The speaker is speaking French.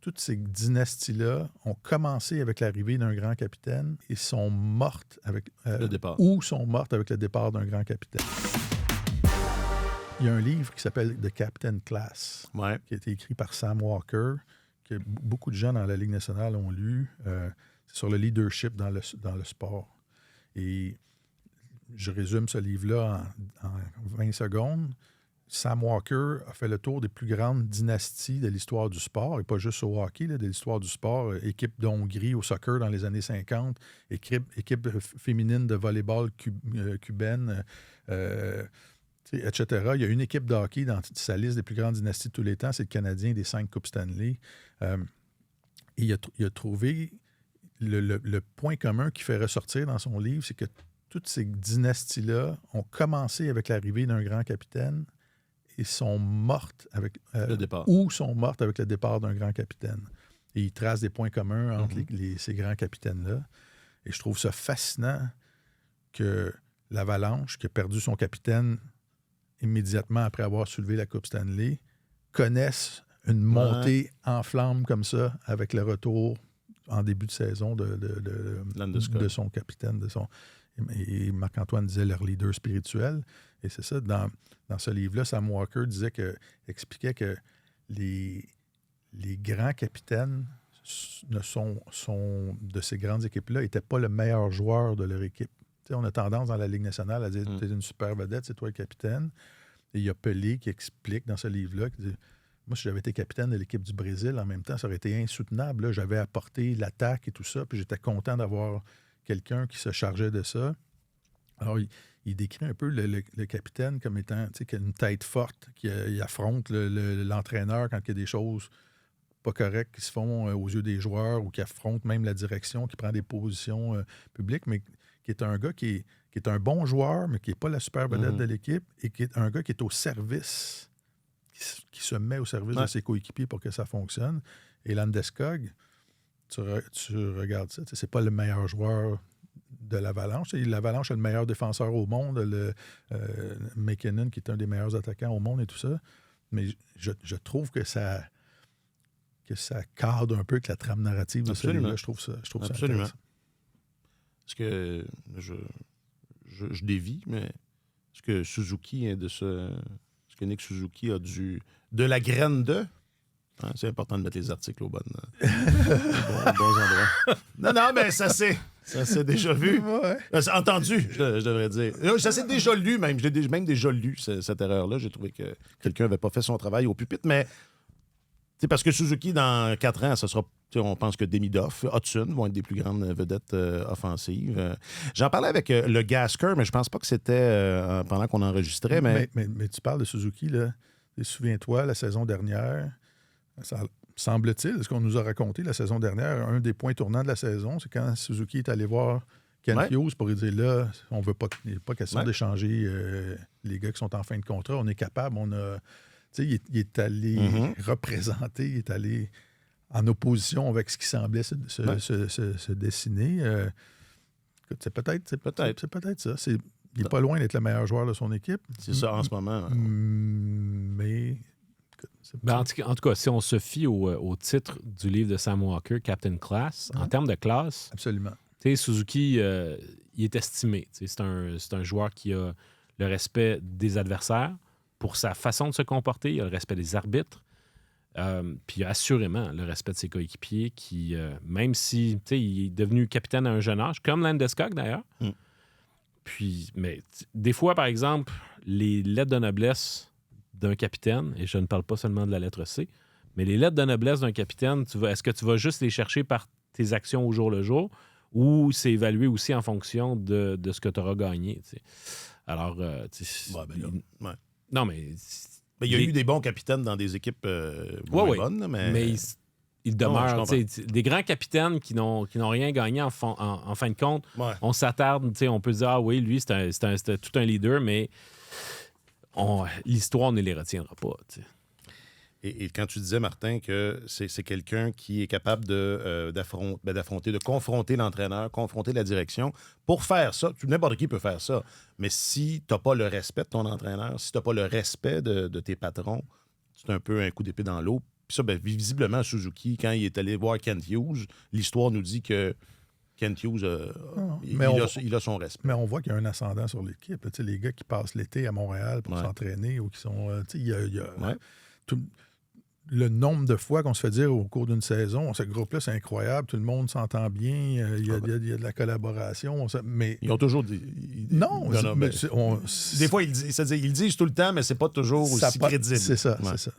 toutes ces dynasties-là ont commencé avec l'arrivée d'un grand capitaine et sont mortes avec le départ. ou sont mortes avec le départ d'un grand capitaine. Il y a un livre qui s'appelle The Captain Class, Ouais. qui a été écrit par Sam Walker, que beaucoup de gens dans la Ligue nationale ont lu. C'est sur le leadership dans le sport. Et je résume ce livre-là en 20 secondes. Sam Walker a fait le tour des plus grandes dynasties de l'histoire du sport, et pas juste au hockey, là, de l'histoire du sport. Équipe de Hongrie au soccer dans les années 50, équipe féminine de volleyball cubaine, etc. Il y a une équipe de hockey dans sa liste des plus grandes dynasties de tous les temps, c'est le Canadien des 5 Coupes Stanley. Et il a trouvé le point commun qui fait ressortir dans son livre, c'est que toutes ces dynasties-là ont commencé avec l'arrivée d'un grand capitaine et sont mortes avec le départ. ou sont mortes avec le départ d'un grand capitaine. Et il trace des points communs entre ces grands capitaines-là. Et je trouve ça fascinant que l'Avalanche, qui a perdu son capitaine immédiatement après avoir soulevé la Coupe Stanley, connaisse une montée en flamme comme ça avec le retour en début de saison de son capitaine, et Marc-Antoine disait leur leader spirituel. Et c'est ça, dans ce livre-là, Sam Walker expliquait que les grands capitaines de ces grandes équipes-là n'étaient pas le meilleur joueur de leur équipe. T'sais, on a tendance dans la Ligue nationale à dire « tu es une super vedette, c'est toi le capitaine ». Et il y a Pelé qui explique dans ce livre-là, qui dit « moi, si j'avais été capitaine de l'équipe du Brésil, en même temps, ça aurait été insoutenable. Là, j'avais apporté l'attaque et tout ça, puis j'étais content d'avoir quelqu'un qui se chargeait de ça. » Alors, il décrit un peu le capitaine comme étant, qui a une tête forte, qui affronte l'entraîneur quand il y a des choses pas correctes qui se font aux yeux des joueurs, ou qui affronte même la direction, qui prend des positions publiques, mais qui est un gars qui est un bon joueur, mais qui n'est pas la super vedette de l'équipe, et qui est un gars qui est au service, qui se met au service de ses coéquipiers pour que ça fonctionne. Et Landeskog, tu regardes ça, c'est pas le meilleur joueur de l'Avalanche. L'Avalanche a le meilleur défenseur au monde, McKinnon, qui est un des meilleurs attaquants au monde et tout ça. Mais je trouve que ça cadre un peu avec la trame narrative de ce livre-là. Je trouve ça Absolument. intéressant. Est-ce que je dévie, mais est-ce que Suzuki est-ce que Nick Suzuki a de la graine de? Hein, c'est important de mettre les articles aux bons endroits. Non, mais ça s'est déjà vu. Ouais. Entendu, je devrais dire. Ça s'est déjà lu, même. J'ai même déjà lu cette erreur-là. J'ai trouvé que quelqu'un n'avait pas fait son travail au pupitre, mais c'est parce que Suzuki, dans 4 ans, ça sera. On pense que Demidov, Hudson vont être des plus grandes vedettes offensives. J'en parlais avec le Gasker, mais je pense pas que c'était pendant qu'on enregistrait. Mais tu parles de Suzuki, là. Souviens-toi, la saison dernière, ça semble-t-il, ce qu'on nous a raconté la saison dernière, un des points tournants de la saison, c'est quand Suzuki est allé voir Ken Hughes pour lui dire là, on veut pas, il n'est pas question d'échanger les gars qui sont en fin de contrat. On est capable, il est allé représenter, il est allé en opposition avec ce qui semblait se dessiner. Écoute, c'est peut-être ça. Il n'est pas loin d'être le meilleur joueur de son équipe. C'est ça en ce moment. Mais... en tout cas, si on se fie au titre du livre de Sam Walker, Captain Class, en termes de classe, absolument. Suzuki, il est estimé. C'est un joueur qui a le respect des adversaires pour sa façon de se comporter, il a le respect des arbitres, puis il a assurément le respect de ses coéquipiers qui, même si il est devenu capitaine à un jeune âge, comme Landeskog d'ailleurs, puis, mais des fois, par exemple, les lettres de noblesse d'un capitaine, et je ne parle pas seulement de la lettre C, mais les lettres de noblesse d'un capitaine, est-ce que tu vas juste les chercher par tes actions au jour le jour, ou c'est évalué aussi en fonction de ce que tu auras gagné? T'sais. Alors, non, mais... Il y a eu des bons capitaines dans des équipes bonnes, mais il demeure. Des grands capitaines qui n'ont rien gagné en fin de compte, on s'attarde, on peut dire, ah oui, lui, c'était tout un leader, mais l'histoire ne les retiendra pas. T'sais. Et quand tu disais, Martin, que c'est quelqu'un qui est capable d'affronter, de confronter l'entraîneur, confronter la direction, pour faire ça, n'importe qui peut faire ça, mais si tu n'as pas le respect de ton entraîneur, si tu n'as pas le respect de tes patrons, c'est un peu un coup d'épée dans l'eau, Puis ça, ben, visiblement, Suzuki, quand il est allé voir Kent Hughes, l'histoire nous dit que Kent Hughes, il a son respect. Mais on voit qu'il y a un ascendant sur l'équipe. Tu sais, les gars qui passent l'été à Montréal pour s'entraîner ou qui sont... tu sais, il y a le nombre de fois qu'on se fait dire au cours d'une saison, ce groupe-là, c'est incroyable, tout le monde s'entend bien, il y a de la collaboration. Mais... Ils ont toujours dit... Des fois, ils le disent tout le temps, mais c'est pas toujours aussi crédible. C'est ça, c'est ça.